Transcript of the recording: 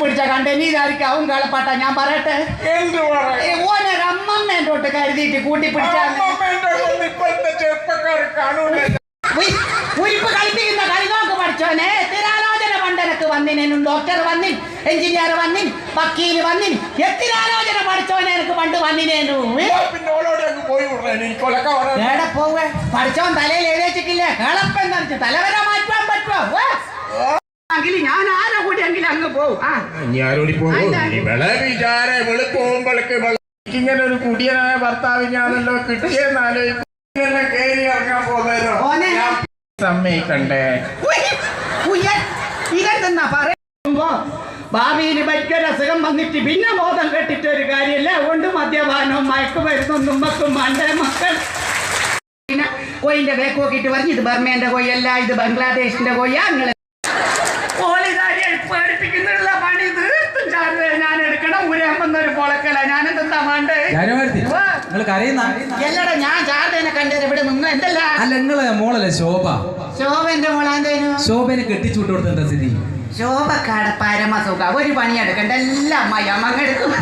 കൂട്ടിപ്പിടിച്ച കണ്ടേ നീ ഇതായിരിക്കും കളപ്പാട്ട ഞാൻ പറയട്ടെ ഓനൊരമ്മ എന്തോട്ട് കരുതിയിട്ട് കൂട്ടിപ്പിടിച്ച ഉരിപ്പ് കളിപ്പിക്കുന്ന കളി നോക്ക് പഠിച്ചോനെ എത്തിരാലോചന പണ്ടനക്ക് വന്നിനും ഡോക്ടർ വന്നിൻ എഞ്ചിനീയർ വന്നിൻ വക്കീല് വന്നിൻ എത്തിരാലോചന പഠിച്ചോനെ എനിക്ക് പണ്ട് വന്നിനേനു എവിടെ പോവേ പഠിച്ചോൻ തലയിൽ എഴുതിച്ചിട്ടില്ലേ കളപ്പെന്തറിച്ച് തലവര മാറ്റാൻ പറ്റുമോ ഞാൻ ആരെ കൂടിയെങ്കിലും അങ്ങ് പോവും ഇങ്ങനെ ഒരു കുടിയനായ ഭർത്താവിനാണല്ലോ കിട്ടിയെന്നാലോചിക്കും സമ്മതിക്കണ്ടേ ഇതെന്താ പറയുമ്പോ ഭാവിയിൽ ഭയങ്കര അസുഖം വന്നിട്ട് പിന്നെ ബോധം കെട്ടിട്ട് ഒരു കാര്യമില്ല അതുകൊണ്ട് മദ്യപാനവും മയക്കുമരുന്നൊന്നും വെക്കും മണ്ടേ മക്കൾ പിന്നെ കോയിന്റെ ബേക്ക് നോക്കിയിട്ട് പറഞ്ഞു ഇത് ബർമേന്റെ കോയല്ല ഇത് ബംഗ്ലാദേശിന്റെ കോയ അങ്ങനെ പഠിപ്പിക്കുന്നുള്ള പണി തീർത്തും ചാർജ് ഞാൻ എടുക്കണം ഊരാമ്പന്നൊരു പൊളക്കല ഞാനെന്താ വേണ്ടേ എല്ലടാ ഞാൻ ചാർജനെ കണ്ടത് ഇവിടെ നിന്ന് എന്തല്ല അല്ല നിങ്ങളെ മോളല്ലേ ശോഭ ശോഭന്റെ മോളാന്തേനു ശോഭനെ കെട്ടിച്ചു വിട്ടുകൊടുത്ത സ്ഥിതി ശോഭക്കാട പരമസുഖ ഒരു പണിയെടുക്കണ്ട എല്ലാം അമ്മ എടുക്കും